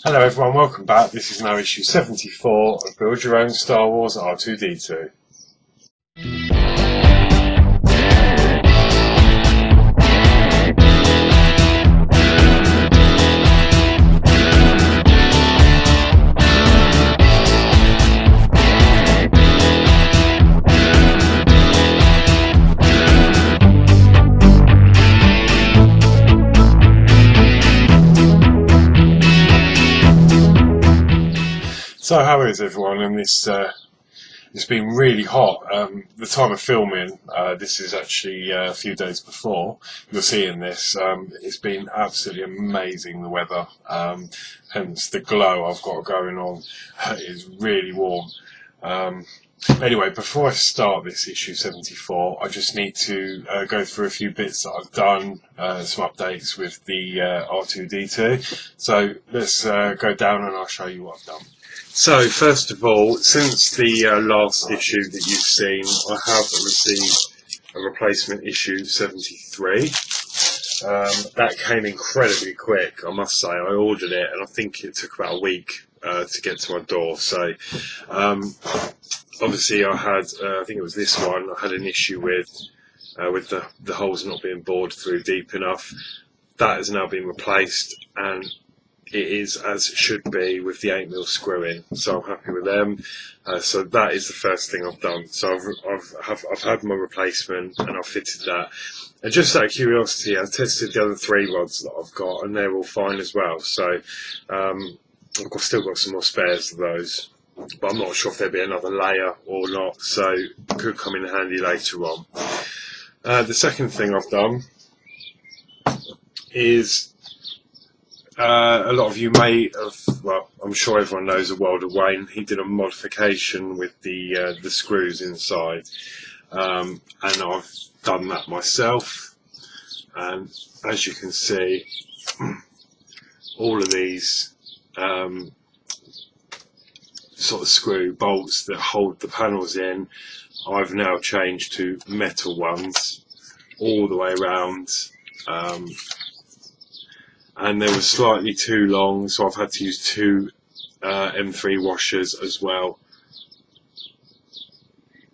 Hello everyone, welcome back. This is now issue 74 of Build Your Own Star Wars R2D2. So how is everyone? And it's been really hot. The time of filming, this is actually a few days before you're seeing this. It's been absolutely amazing, the weather. Hence the glow I've got going on. It's really warm. Anyway, before I start this issue 74, I just need to go through a few bits that I've done, some updates with the R2D2. So let's go down and I'll show you what I've done. So first of all, since the last issue that you've seen, I have received a replacement issue 73. That came incredibly quick, I must say. I ordered it and I think it took about a week to get to my door. So obviously I had, I think it was this one, I had an issue with the holes not being bored through deep enough. That has now been replaced and it is as it should be with the 8mm screw in, so I'm happy with them. So that is the first thing I've done. So I've had my replacement and I've fitted that. And just out of curiosity, I tested the other 3 rods that I've got and they're all fine as well. So I've still got some more spares of those, but I'm not sure if there'll be another layer or not, so it could come in handy later on. The second thing I've done is a lot of you may have, well, I'm sure everyone knows of Wilder Wayne. He did a modification with the screws inside, and I've done that myself. And as you can see, all of these sort of screw bolts that hold the panels in, I've now changed to metal ones all the way around. And they were slightly too long, so I've had to use 2 M3 washers as well.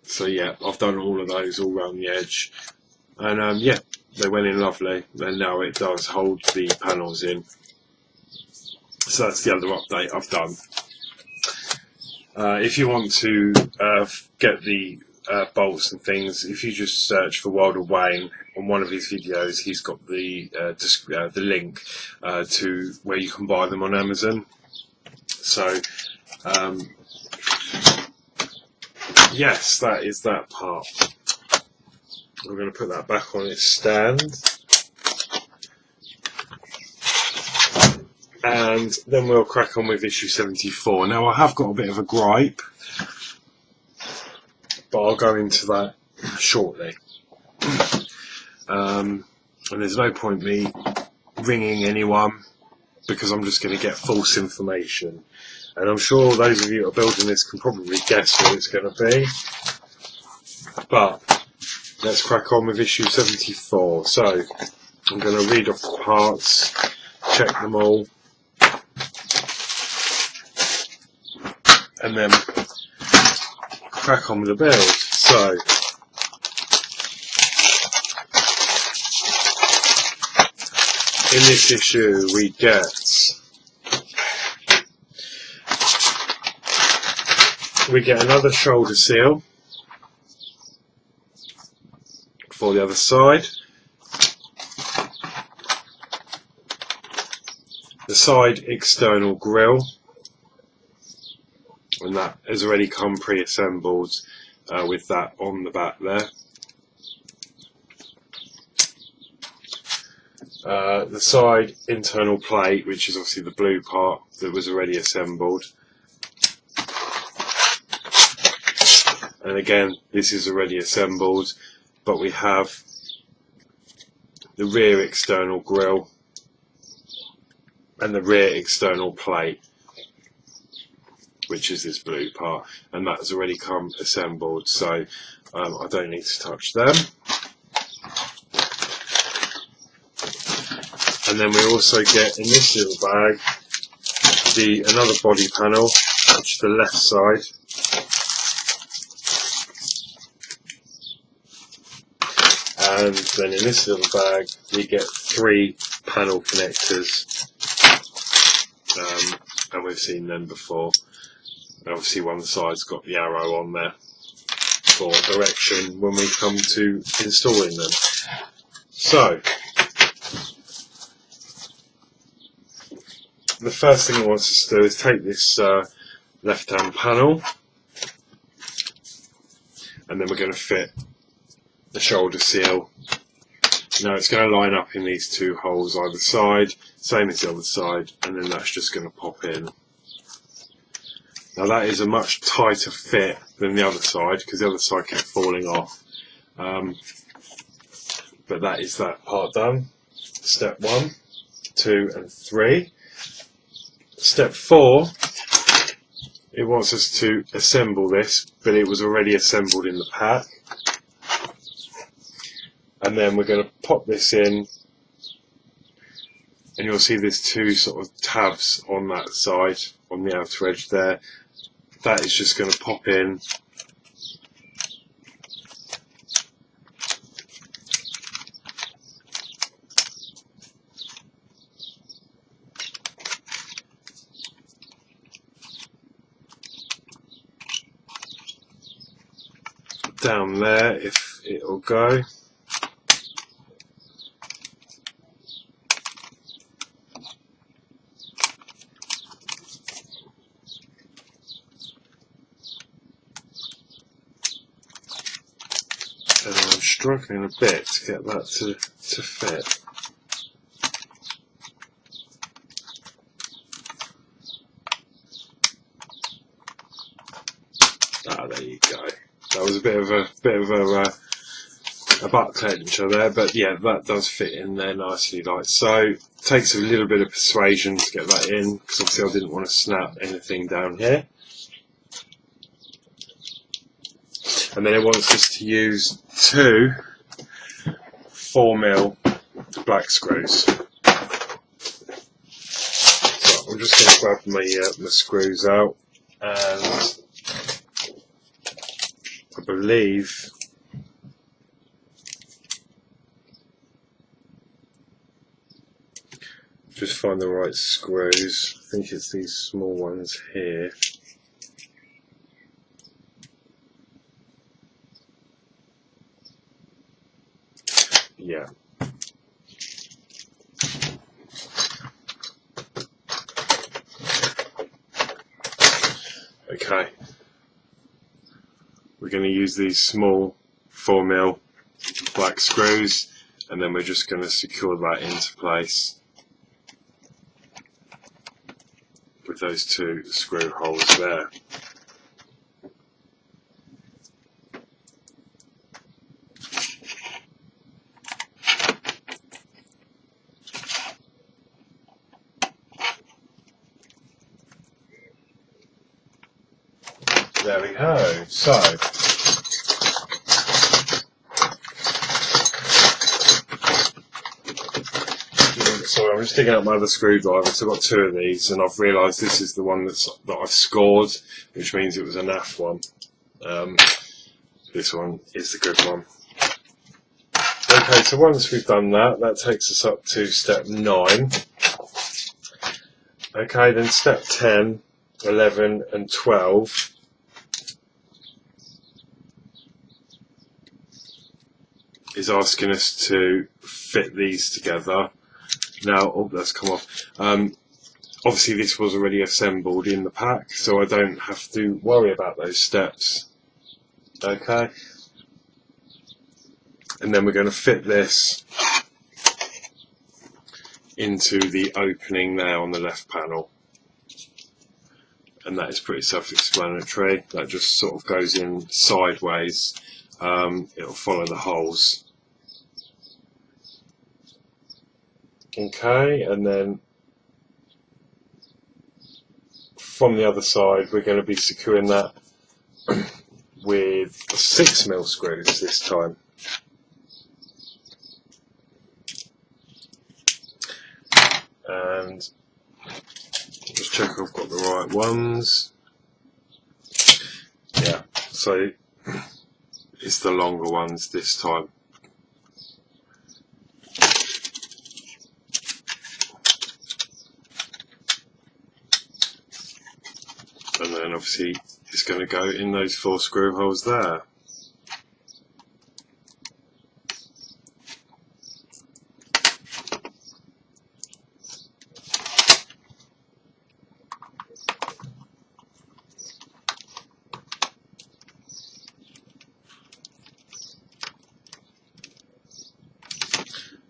So yeah, I've done all of those all around the edge, and yeah, they went in lovely, and now it does hold the panels in. So that's the other update I've done. If you want to get the bolts and things, if you just search for Wilder Wayne on one of his videos, he's got the link to where you can buy them on Amazon. So yes, that is that part. I'm going to put that back on its stand, and then we'll crack on with issue 74. Now I have got a bit of a gripe, but I'll go into that shortly. And there's no point me ringing anyone because I'm just going to get false information. And I'm sure those of you that are building this can probably guess what it's going to be. But let's crack on with issue 74. So I'm going to read off the parts, check them all, and then crack on with the build. So in this issue we get another shoulder seal for the other side. The side external grille, and that has already come pre-assembled with that on the back there. The side internal plate, which is obviously the blue part that was already assembled, and again this is already assembled, but we have the rear external grille and the rear external plate, which is this blue part, and that has already come assembled, so I don't need to touch them. And then we also get in this little bag another body panel, which is the left side. And then in this little bag we get 3 panel connectors, and we've seen them before. And obviously one side's got the arrow on there for direction when we come to installing them. So the first thing it wants us to do is take this left hand panel, and then we're going to fit the shoulder seal. Now it's going to line up in these 2 holes either side, same as the other side, and then that's just going to pop in. Now that is a much tighter fit than the other side, because the other side kept falling off. But that is that part done. Step 1, 2 and 3. Step 4, it wants us to assemble this, but it was already assembled in the pack. And then we're going to pop this in, and you'll see there's 2 sort of tabs on that side, on the outer edge there. That is just going to pop in. Down there, if it'll go. And I'm struggling a bit to get that to fit. Ah, there you go. That was a bit of a butt clencher there, but yeah, that does fit in there nicely. Like so, it takes a little bit of persuasion to get that in, because obviously I didn't want to snap anything down here. And then it wants us to use 2 4mm black screws. So I'm just going to grab my screws out, and I believe just find the right screws. I think it's these small ones here. Yeah. Okay. We're going to use these small 4mm black screws, and then we're just going to secure that into place with those 2 screw holes there. There we go. So sorry, I'm just digging out my other screwdriver. So I've got 2 of these, and I've realised this is the one that I've scored, which means it was a naff one. This one is the good one. Okay, so once we've done that, that takes us up to step 9. Okay, then step 10, 11 and 12 is asking us to fit these together. Now, oh, that's come off. Obviously this was already assembled in the pack, so I don't have to worry about those steps. Okay, and then we're going to fit this into the opening there on the left panel, and that is pretty self-explanatory. That just sort of goes in sideways. It'll follow the holes. Okay, and then from the other side we're going to be securing that with 6mm screws this time. And just check I've got the right ones. Yeah, so it's the longer ones this time. And then obviously it's going to go in those 4 screw holes there.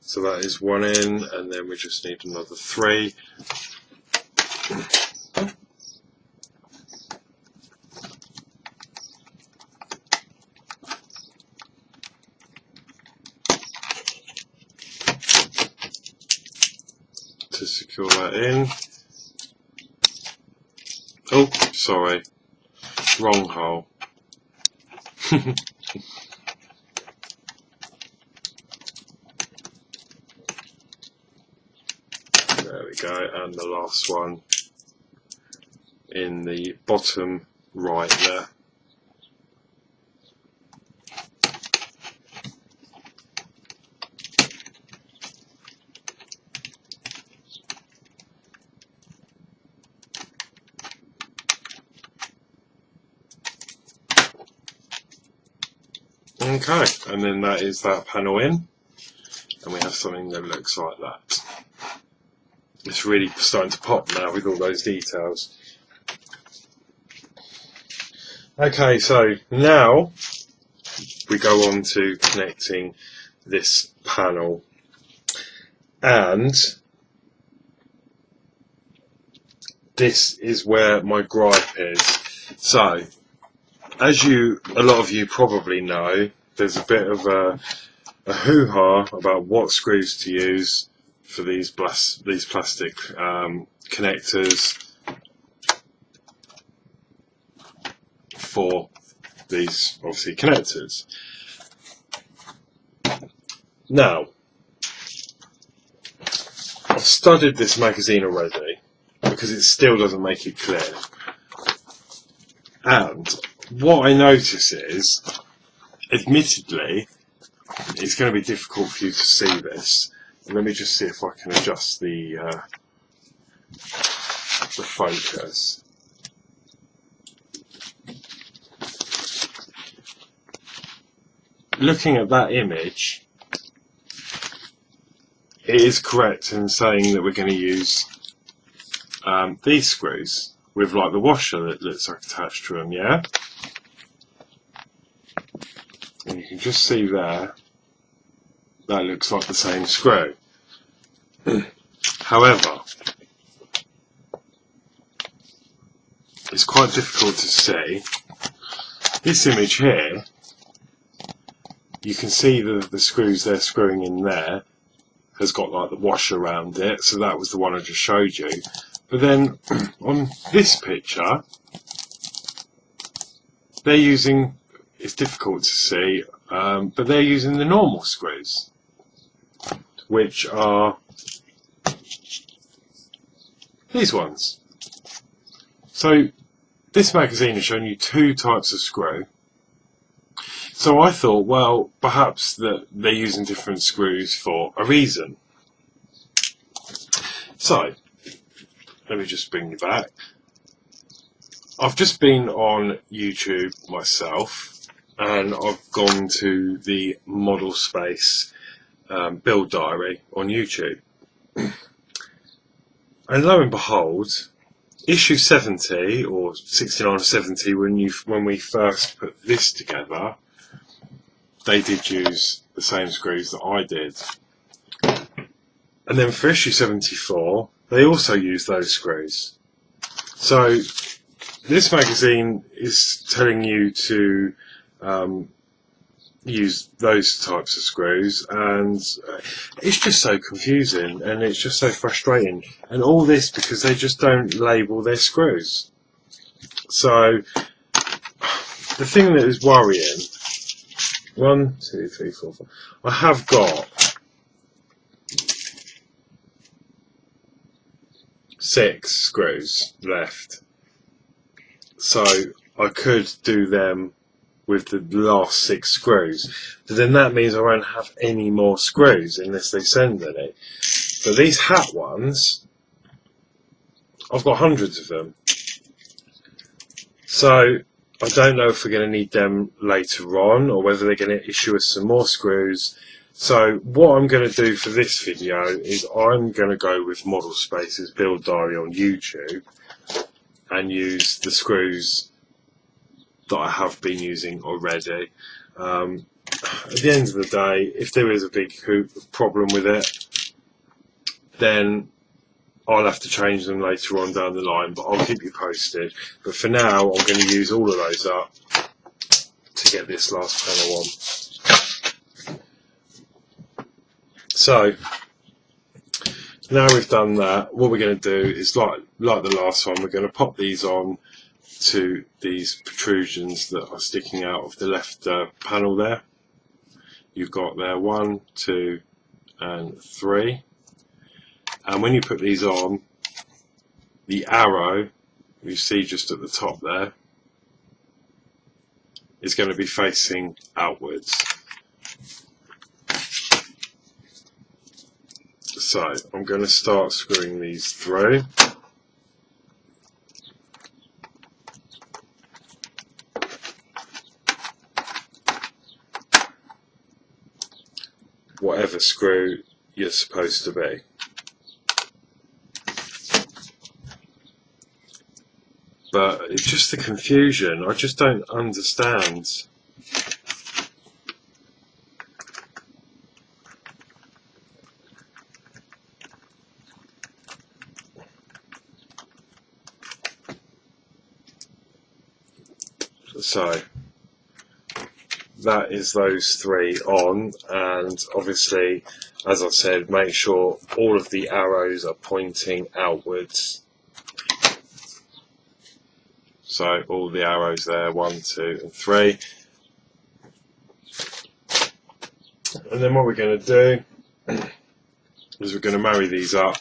So that is 1 in, and then we just need another 3. To secure that in. Oh, sorry, wrong hole. There we go, and the last one in the bottom right there. Okay, and then that is that panel in, and we have something that looks like that. It's really starting to pop now with all those details. Okay, so now we go on to connecting this panel, and this is where my gripe is. So, as a lot of you probably know, there's a bit of a hoo-ha about what screws to use for these plastic connectors for these, obviously, connectors. Now, I've studied this magazine already because it still doesn't make it clear. And what I notice is, admittedly, it's going to be difficult for you to see this. Let me just see if I can adjust the focus. Looking at that image, it is correct in saying that we're going to use these screws with like the washer that looks like attached to them, yeah? And you can just see there, that looks like the same screw. However, it's quite difficult to see. This image here, you can see the screws they're screwing in there has got like the washer around it, so that was the one I just showed you. But then on this picture, they're using, it's difficult to see, but they're using the normal screws, which are these ones. So this magazine has shown you 2 types of screw. So I thought, well, perhaps that they're using different screws for a reason. So, let me just bring you back. I've just been on YouTube myself, and I've gone to the Model Space build diary on YouTube. And lo and behold, issue 70 or 69 or 70, when we first put this together, they did use the same screws that I did. And then for issue 74, they also used those screws. So this magazine is telling you to use those types of screws, and it's just so confusing and it's just so frustrating, and all this because they just don't label their screws. So the thing that is worrying, 1, 2, 3, 4, 5, I have got 6 screws left, so I could do them with the last 6 screws, but then that means I won't have any more screws unless they send any. But these hat ones, I've got hundreds of them, so I don't know if we're going to need them later on or whether they're going to issue us some more screws. So what I'm going to do for this video is I'm going to go with Model Space's build diary on YouTube and use the screws that I have been using already. At the end of the day, if there is a big problem with it, then I'll have to change them later on down the line, but I'll keep you posted. But for now, I'm going to use all of those up to get this last panel on. So now we've done that, what we're going to do is like the last one, we're going to pop these on to these protrusions that are sticking out of the left panel there. You've got there 1, 2 and 3. And when you put these on, the arrow you see just at the top there is going to be facing outwards. So I'm going to start screwing these through. Whatever screw you're supposed to be. But it's just the confusion, I just don't understand. So that is those 3 on, and obviously, as I said, make sure all of the arrows are pointing outwards. So all the arrows there, 1, 2 and 3. And then what we're going to do is we're going to marry these up.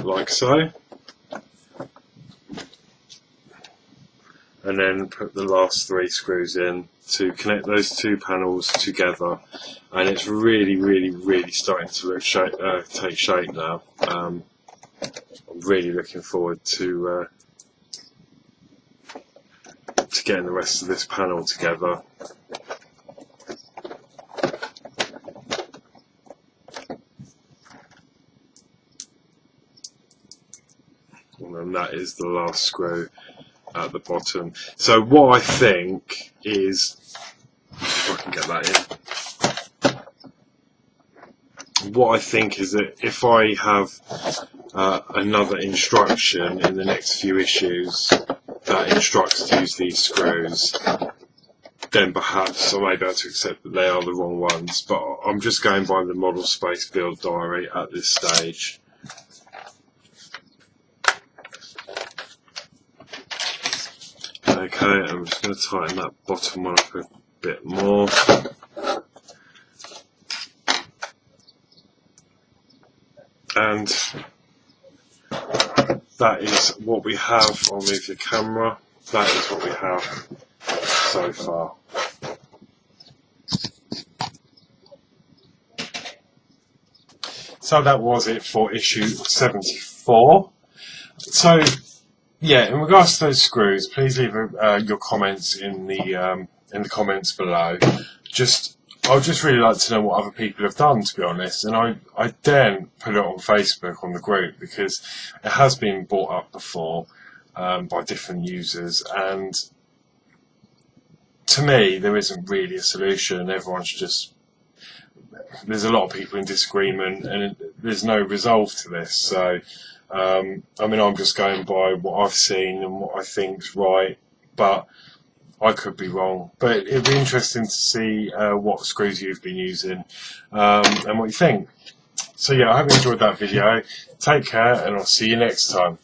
Like so. And then put the last 3 screws in to connect those 2 panels together, and it's really starting to take shape now. I'm really looking forward to getting the rest of this panel together. And then that is the last screw at the bottom. So what I think is, if I can get that in, what I think is that if I have another instruction in the next few issues that instructs to use these screws, then perhaps I may be able to accept that they are the wrong ones, but I'm just going by the Model Space build diary at this stage. Okay, I'm just going to tighten that bottom one up a bit more. And that is what we have. I'll move the camera. That is what we have so far. So that was it for issue 74. So yeah, in regards to those screws, please leave your comments in the comments below. I'd just really like to know what other people have done, to be honest, and I daren't put it on Facebook on the group because it has been brought up before by different users, and to me there isn't really a solution. Everyone's just, there's a lot of people in disagreement and there's no resolve to this. So I mean, I'm just going by what I've seen and what I think's right, but I could be wrong. But it'd be interesting to see what screws you've been using and what you think. So yeah, I hope you enjoyed that video. Take care, and I'll see you next time.